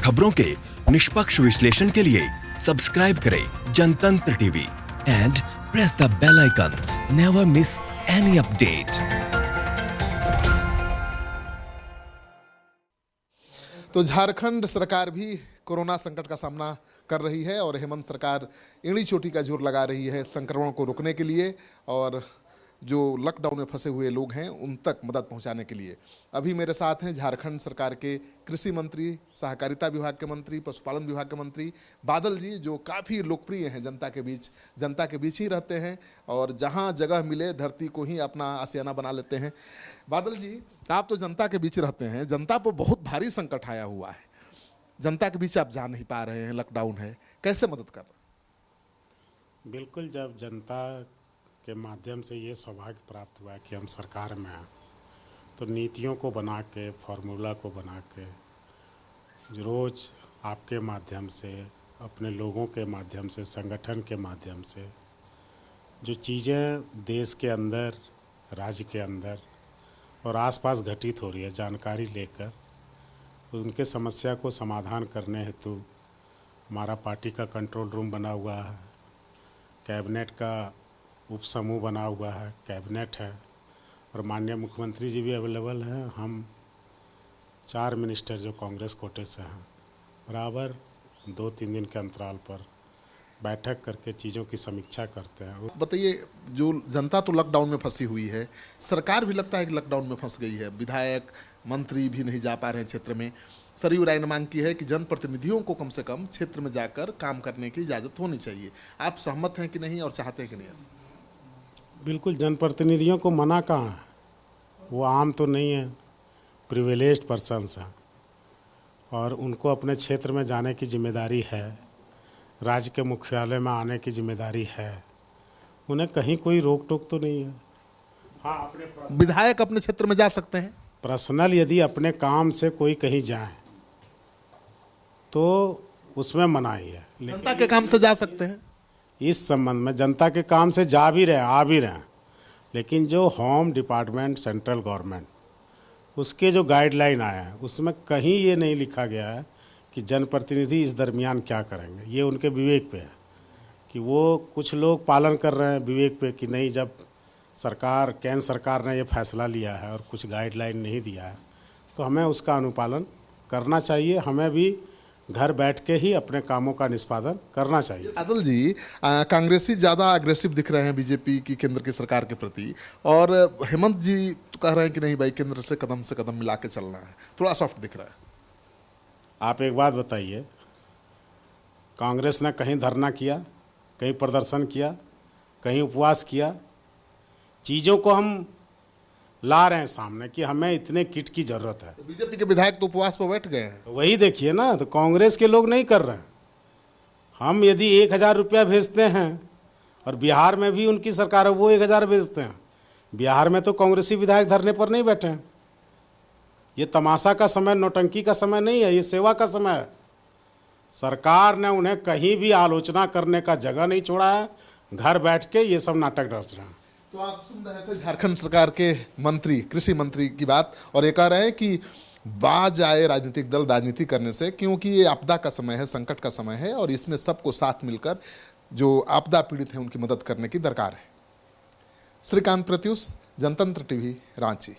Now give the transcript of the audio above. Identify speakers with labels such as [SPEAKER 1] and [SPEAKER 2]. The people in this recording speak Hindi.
[SPEAKER 1] खबरों के निष्पक्ष विश्लेषण के लिए सब्सक्राइब करें Jantantra TV and press the bell icon. Never miss any update.
[SPEAKER 2] तो झारखंड सरकार भी कोरोना संकट का सामना कर रही है और हेमंत सरकार एड़ी चोटी का जोर लगा रही है संक्रमण को रोकने के लिए और जो लॉकडाउन में फंसे हुए लोग हैं उन तक मदद पहुंचाने के लिए। अभी मेरे साथ हैं झारखंड सरकार के कृषि मंत्री, सहकारिता विभाग के मंत्री, पशुपालन विभाग के मंत्री बादल जी, जो काफ़ी लोकप्रिय हैं जनता के बीच ही रहते हैं और जहां जगह मिले धरती को ही अपना आशियाना बना लेते हैं। बादल जी, आप तो जनता के बीच रहते हैं, जनता पर बहुत भारी संकट आया हुआ है, जनता के बीच आप जा नहीं पा रहे हैं, लॉकडाउन है, कैसे मदद कर रहे हैं?
[SPEAKER 3] बिल्कुल, जब जनता के माध्यम से ये सौभाग्य प्राप्त हुआ कि हम सरकार में हैं, तो नीतियों को बना के, फार्मूला को बना के रोज़ आपके माध्यम से, अपने लोगों के माध्यम से, संगठन के माध्यम से जो चीज़ें देश के अंदर, राज्य के अंदर और आसपास घटित हो रही है, जानकारी लेकर उनके समस्या को समाधान करने हेतु हमारा पार्टी का कंट्रोल रूम बना हुआ है, कैबिनेट का उप समूह बना हुआ है, कैबिनेट है और माननीय मुख्यमंत्री जी भी अवेलेबल हैं। हम 4 मिनिस्टर जो कांग्रेस कोटे से हैं, बराबर 2-3 दिन के अंतराल पर बैठक करके चीज़ों की समीक्षा करते हैं।
[SPEAKER 2] बताइए, जो जनता तो लॉकडाउन में फंसी हुई है, सरकार भी लगता है कि लॉकडाउन में फंस गई है, विधायक मंत्री भी नहीं जा पा रहे हैं क्षेत्र में। सरयू राय ने मांग की है कि जनप्रतिनिधियों को कम से कम क्षेत्र में जाकर काम करने की इजाज़त होनी चाहिए। आप सहमत हैं कि नहीं और चाहते हैं कि नहीं?
[SPEAKER 3] बिल्कुल, जनप्रतिनिधियों को मना कहाँ है, वो आम तो नहीं है, प्रिविलेज्ड पर्सन्स हैं और उनको अपने क्षेत्र में जाने की जिम्मेदारी है, राज्य के मुख्यालय में आने की जिम्मेदारी है, उन्हें कहीं कोई रोक टोक तो नहीं है। हाँ, अपने
[SPEAKER 2] विधायक अपने क्षेत्र में जा सकते हैं,
[SPEAKER 3] पर्सनल यदि अपने काम से कोई कहीं जाए तो उसमें मनाही है,
[SPEAKER 2] जनता के काम से जा सकते हैं।
[SPEAKER 3] इस संबंध में जनता के काम से जा भी रहे, आ भी रहे, लेकिन जो होम डिपार्टमेंट, सेंट्रल गवर्नमेंट, उसके जो गाइडलाइन आया है उसमें कहीं ये नहीं लिखा गया है कि जनप्रतिनिधि इस दरमियान क्या करेंगे। ये उनके विवेक पे है कि वो कुछ लोग पालन कर रहे हैं विवेक पे कि नहीं, जब सरकार, केंद्र सरकार ने ये फैसला लिया है और कुछ गाइडलाइन नहीं दिया है तो हमें उसका अनुपालन करना चाहिए, हमें भी घर बैठ के ही अपने कामों का निष्पादन करना चाहिए।
[SPEAKER 2] बादल जी, कांग्रेसी ज़्यादा अग्रेसिव दिख रहे हैं बीजेपी की केंद्र की सरकार के प्रति और हेमंत जी तो कह रहे हैं कि नहीं भाई, केंद्र से कदम मिला के चलना है, थोड़ा सॉफ्ट दिख रहा है।
[SPEAKER 3] आप एक बात बताइए, कांग्रेस ने कहीं धरना किया, कहीं प्रदर्शन किया, कहीं उपवास किया? चीज़ों को हम ला रहे हैं सामने कि हमें इतने किट की ज़रूरत है।
[SPEAKER 2] तो बीजेपी के विधायक तो उपवास पर बैठ गए हैं।
[SPEAKER 3] तो वही देखिए ना, तो कांग्रेस के लोग नहीं कर रहे हैं। हम यदि 1000 रुपया भेजते हैं और बिहार में भी उनकी सरकार है, वो 1000 भेजते हैं, बिहार में तो कांग्रेसी विधायक धरने पर नहीं बैठे हैं। ये तमाशा का समय, नौटंकी का समय नहीं है, ये सेवा का समय है। सरकार ने उन्हें कहीं भी आलोचना करने का जगह नहीं छोड़ा है, घर बैठ के ये सब नाटक रच रहे हैं।
[SPEAKER 2] तो आप सुन रहे थे झारखंड सरकार के मंत्री, कृषि मंत्री की बात, और ये कह रहे हैं कि बाज आए राजनीतिक दल राजनीति करने से, क्योंकि ये आपदा का समय है, संकट का समय है और इसमें सबको साथ मिलकर जो आपदा पीड़ित हैं उनकी मदद करने की दरकार है। श्रीकांत प्रत्युष, जनतंत्र टीवी, रांची।